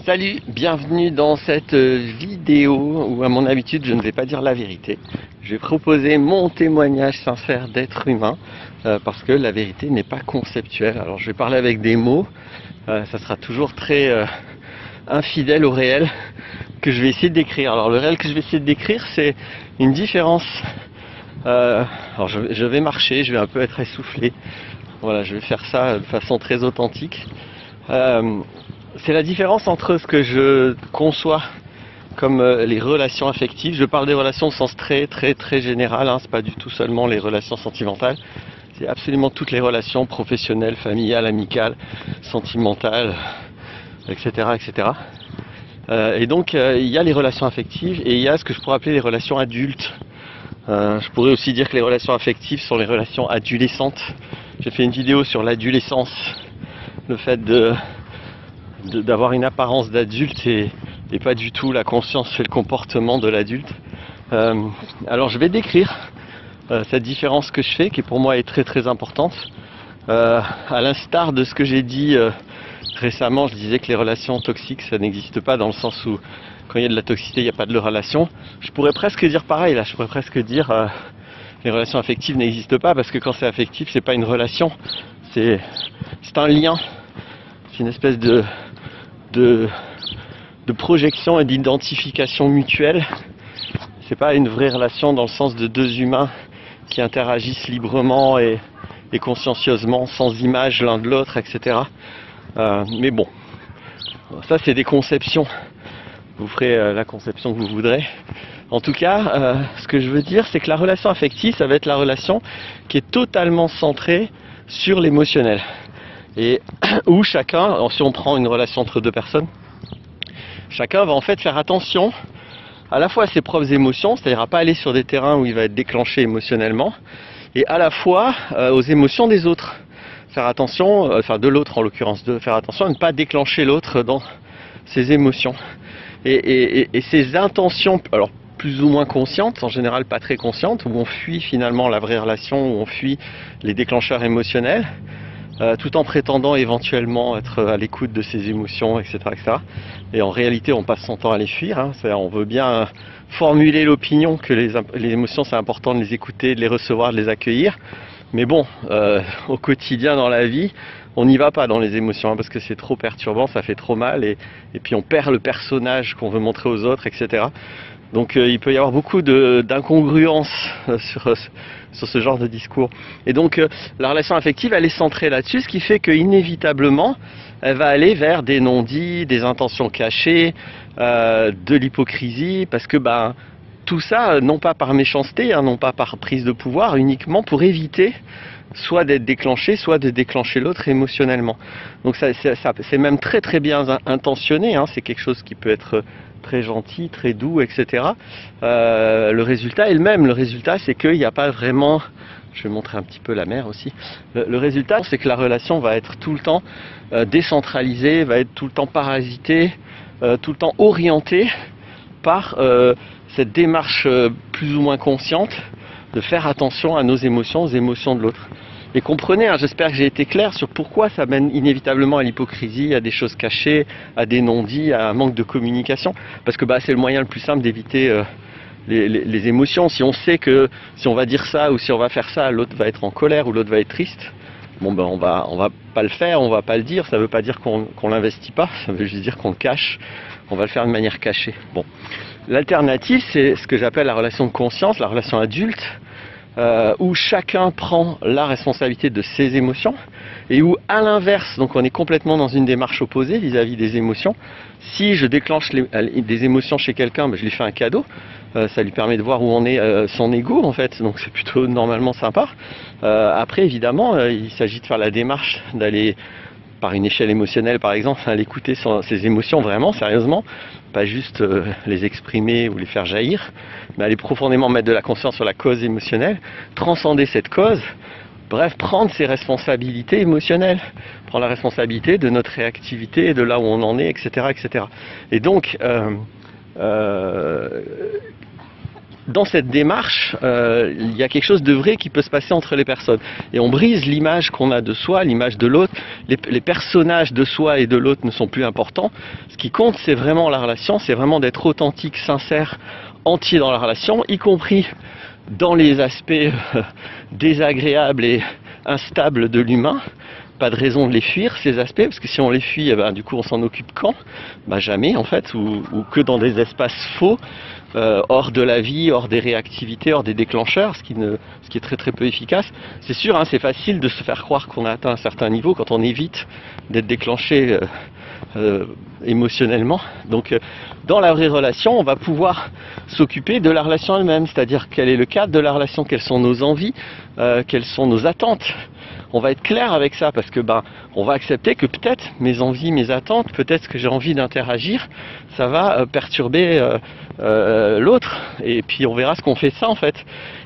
Salut, bienvenue dans cette vidéo où à mon habitude je ne vais pas dire la vérité. Je vais proposer mon témoignage sincère d'être humain parce que la vérité n'est pas conceptuelle. Alors je vais parler avec des mots, ça sera toujours très infidèle au réel que je vais essayer de décrire. Alors le réel que je vais essayer de décrire, c'est une différence. Alors je vais marcher, je vais un peu être essoufflé. Voilà, je vais faire ça de façon très authentique. C'est la différence entre ce que je conçois comme les relations affectives. Je parle des relations au sens très général, hein. C'est pas du tout seulement les relations sentimentales. C'est absolument toutes les relations professionnelles, familiales, amicales, sentimentales, etc. Et donc il y a les relations affectives et il y a ce que je pourrais appeler les relations adultes. Je pourrais aussi dire que les relations affectives sont les relations adolescentes. J'ai fait une vidéo sur l'adolescence, le fait d'avoir une apparence d'adulte et pas du tout la conscience et le comportement de l'adulte. Alors je vais décrire cette différence que je fais, qui pour moi est très importante. À l'instar de ce que j'ai dit récemment, je disais que les relations toxiques ça n'existe pas, dans le sens où quand il y a de la toxicité il n'y a pas de relation. Je pourrais presque dire pareil là, je pourrais presque dire les relations affectives n'existent pas, parce que quand c'est affectif c'est pas une relation, c'est un lien, c'est une espèce de projection et d'identification mutuelle. C'est pas une vraie relation dans le sens de deux humains qui interagissent librement et consciencieusement, sans image l'un de l'autre, etc. Mais bon, ça c'est des conceptions. Vous ferez la conception que vous voudrez. En tout cas, ce que je veux dire, c'est que la relation affective, ça va être la relation qui est totalement centrée sur l'émotionnel. Et où chacun, si on prend une relation entre deux personnes, chacun va en fait faire attention à la fois à ses propres émotions, c'est-à-dire à pas aller sur des terrains où il va être déclenché émotionnellement, et à la fois aux émotions des autres. Faire attention, enfin de l'autre en l'occurrence, de faire attention à ne pas déclencher l'autre dans ses émotions. Et ces intentions, alors plus ou moins conscientes, en général pas très conscientes, où on fuit finalement la vraie relation, où on fuit les déclencheurs émotionnels, tout en prétendant éventuellement être à l'écoute de ses émotions, etc. Et en réalité, on passe son temps à les fuir. Hein. On veut bien formuler l'opinion que les émotions, c'est important de les écouter, de les recevoir, de les accueillir. Mais bon, au quotidien dans la vie, on n'y va pas dans les émotions, hein, parce que c'est trop perturbant, ça fait trop mal, et puis on perd le personnage qu'on veut montrer aux autres, etc. Donc il peut y avoir beaucoup d'incongruences sur ce genre de discours. Et donc la relation affective, elle est centrée là-dessus, ce qui fait qu'inévitablement, elle va aller vers des non-dits, des intentions cachées, de l'hypocrisie, parce que tout ça, non pas par méchanceté, hein, non pas par prise de pouvoir, uniquement pour éviter soit d'être déclenché, soit de déclencher l'autre émotionnellement. Donc c'est même très bien intentionné, hein, c'est quelque chose qui peut être très gentil, très doux, etc. Le résultat est le même. Le résultat, c'est qu'il n'y a pas vraiment... Je vais montrer un petit peu la mer aussi. Le résultat, c'est que la relation va être tout le temps décentralisée, va être tout le temps parasitée, tout le temps orientée par cette démarche plus ou moins consciente de faire attention à nos émotions, aux émotions de l'autre. Et comprenez, hein, j'espère que j'ai été clair sur pourquoi ça mène inévitablement à l'hypocrisie, à des choses cachées, à des non-dits, à un manque de communication. Parce que c'est le moyen le plus simple d'éviter les émotions. Si on sait que si on va dire ça ou si on va faire ça, l'autre va être en colère ou l'autre va être triste, bon on va pas le faire, on va pas le dire. Ça veut pas dire qu'on l'investit pas, ça veut juste dire qu'on le cache. On va le faire de manière cachée. Bon. L'alternative, c'est ce que j'appelle la relation de conscience, la relation adulte, où chacun prend la responsabilité de ses émotions, et où à l'inverse, donc on est complètement dans une démarche opposée vis-à-vis des émotions. Si je déclenche des émotions chez quelqu'un, je lui fais un cadeau, ça lui permet de voir où on est son ego en fait, donc c'est plutôt normalement sympa. Après évidemment, il s'agit de faire la démarche d'aller par une échelle émotionnelle par exemple, à l'écouter ses émotions vraiment, sérieusement, pas juste les exprimer ou les faire jaillir, mais aller profondément mettre de la conscience sur la cause émotionnelle, transcender cette cause, bref, prendre ses responsabilités émotionnelles, prendre la responsabilité de notre réactivité, de là où on en est, etc. Et donc, dans cette démarche, il y a quelque chose de vrai qui peut se passer entre les personnes. Et on brise l'image qu'on a de soi, l'image de l'autre. Les personnages de soi et de l'autre ne sont plus importants. Ce qui compte, c'est vraiment la relation, c'est vraiment d'être authentique, sincère, entier dans la relation, y compris dans les aspects désagréables et instables de l'humain. Pas de raison de les fuir, ces aspects, parce que si on les fuit, du coup on s'en occupe quand? Jamais en fait, ou que dans des espaces faux, hors de la vie, hors des réactivités, hors des déclencheurs, ce qui est très très peu efficace. C'est sûr, hein, c'est facile de se faire croire qu'on a atteint un certain niveau quand on évite d'être déclenché émotionnellement. Donc dans la vraie relation, on va pouvoir s'occuper de la relation elle-même, c'est-à-dire quel est le cadre de la relation, quelles sont nos envies, quelles sont nos attentes. On va être clair avec ça parce que on va accepter que peut-être mes envies, mes attentes, peut-être que j'ai envie d'interagir, ça va perturber l'autre, et puis on verra ce qu'on fait de ça en fait.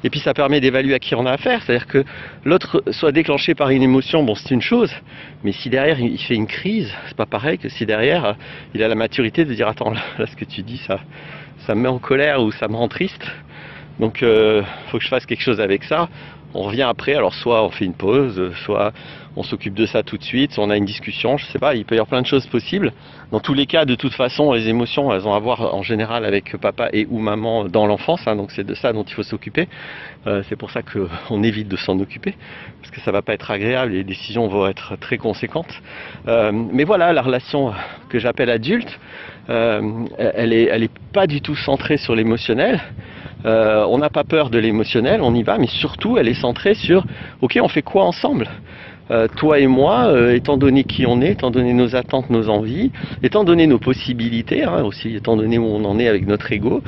Et puis ça permet d'évaluer à qui on a affaire, c'est-à-dire que l'autre soit déclenché par une émotion, bon c'est une chose, mais si derrière il fait une crise, c'est pas pareil que si derrière il a la maturité de dire attends là ce que tu dis ça me met en colère ou ça me rend triste, donc faut que je fasse quelque chose avec ça. On revient après, alors soit on fait une pause, soit on s'occupe de ça tout de suite, soit on a une discussion, je sais pas, il peut y avoir plein de choses possibles. Dans tous les cas, de toute façon, les émotions, elles ont à voir en général avec papa et ou maman dans l'enfance, hein, donc c'est de ça dont il faut s'occuper. C'est pour ça qu'on évite de s'en occuper, parce que ça va pas être agréable et les décisions vont être très conséquentes. Mais voilà, la relation que j'appelle adulte, elle est pas du tout centrée sur l'émotionnel. On n'a pas peur de l'émotionnel, on y va, mais surtout elle est centrée sur ok, on fait quoi ensemble, toi et moi, étant donné qui on est, étant donné nos attentes, nos envies, étant donné nos possibilités, hein, aussi étant donné où on en est avec notre ego,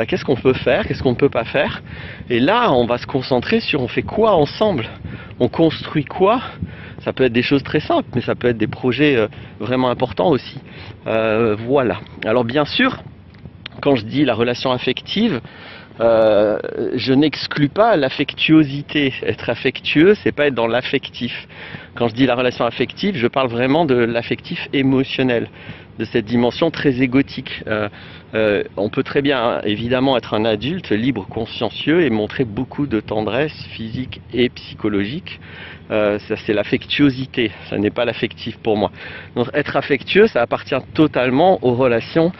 qu'est-ce qu'on peut faire, qu'est-ce qu'on ne peut pas faire. Et là on va se concentrer sur on fait quoi ensemble, on construit quoi. Ça peut être des choses très simples, mais ça peut être des projets vraiment importants aussi. Voilà. Alors bien sûr, quand je dis la relation affective, je n'exclus pas l'affectuosité. Être affectueux, c'est pas être dans l'affectif. Quand je dis la relation affective, je parle vraiment de l'affectif émotionnel, de cette dimension très égotique. On peut très bien, évidemment, être un adulte libre, consciencieux et montrer beaucoup de tendresse physique et psychologique. Ça, c'est l'affectuosité, ça n'est pas l'affectif pour moi. Donc, être affectueux, ça appartient totalement aux relations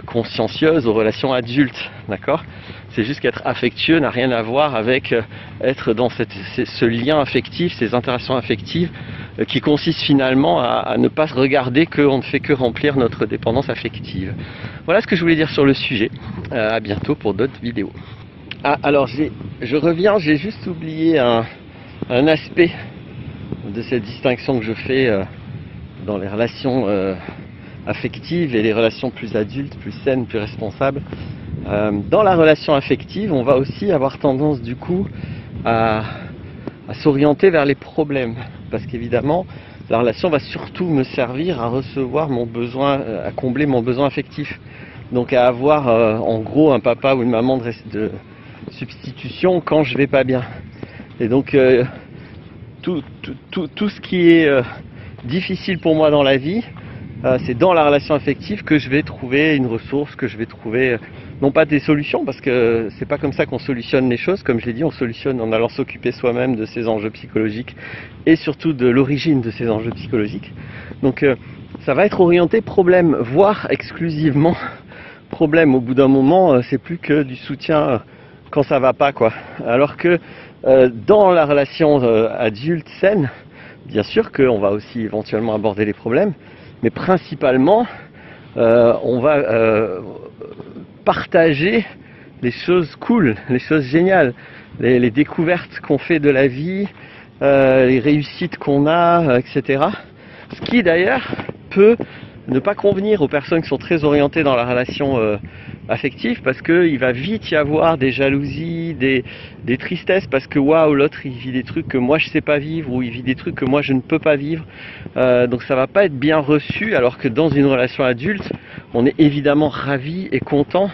consciencieuses, aux relations adultes, d'accord? C'est juste qu'être affectueux n'a rien à voir avec être dans ce lien affectif, ces interactions affectives qui consistent finalement à ne pas se regarder qu'on ne fait que remplir notre dépendance affective. Voilà ce que je voulais dire sur le sujet. À bientôt pour d'autres vidéos. Ah, alors je reviens, j'ai juste oublié un aspect de cette distinction que je fais dans les relations affectives et les relations plus adultes, plus saines, plus responsables. Dans la relation affective, on va aussi avoir tendance du coup à s'orienter vers les problèmes, parce qu'évidemment la relation va surtout me servir à recevoir mon besoin, à combler mon besoin affectif, donc à avoir en gros un papa ou une maman de substitution quand je vais pas bien. Et donc tout ce qui est difficile pour moi dans la vie, c'est dans la relation affective que je vais trouver une ressource, que je vais trouver non pas des solutions, parce que c'est pas comme ça qu'on solutionne les choses, comme je l'ai dit, on solutionne en allant s'occuper soi-même de ses enjeux psychologiques et surtout de l'origine de ces enjeux psychologiques. Donc ça va être orienté problème, voire exclusivement problème. Au bout d'un moment, c'est plus que du soutien quand ça va pas, quoi. Alors que dans la relation adulte saine, bien sûr qu'on va aussi éventuellement aborder les problèmes, mais principalement on va partager les choses cool, les choses géniales, les découvertes qu'on fait de la vie, les réussites qu'on a, etc. Ce qui d'ailleurs peut ne pas convenir aux personnes qui sont très orientées dans la relation affective, parce qu'il va vite y avoir des jalousies, des tristesses, parce que waouh, l'autre il vit des trucs que moi je sais pas vivre, ou il vit des trucs que moi je ne peux pas vivre, donc ça va pas être bien reçu, alors que dans une relation adulte, on est évidemment ravi et content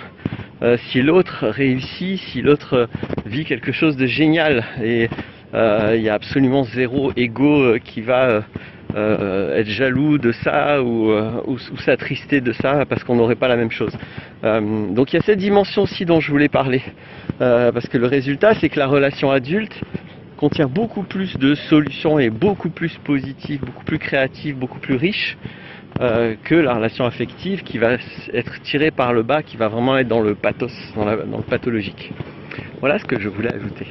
si l'autre réussit, si l'autre vit quelque chose de génial, et il y a absolument zéro ego qui va être jaloux de ça ou s'attrister de ça parce qu'on n'aurait pas la même chose. Donc il y a cette dimension aussi dont je voulais parler, parce que le résultat c'est que la relation adulte contient beaucoup plus de solutions et beaucoup plus positives, beaucoup plus créatives, beaucoup plus riches que la relation affective qui va être tirée par le bas, qui va vraiment être dans le pathos, dans le pathologique. Voilà ce que je voulais ajouter.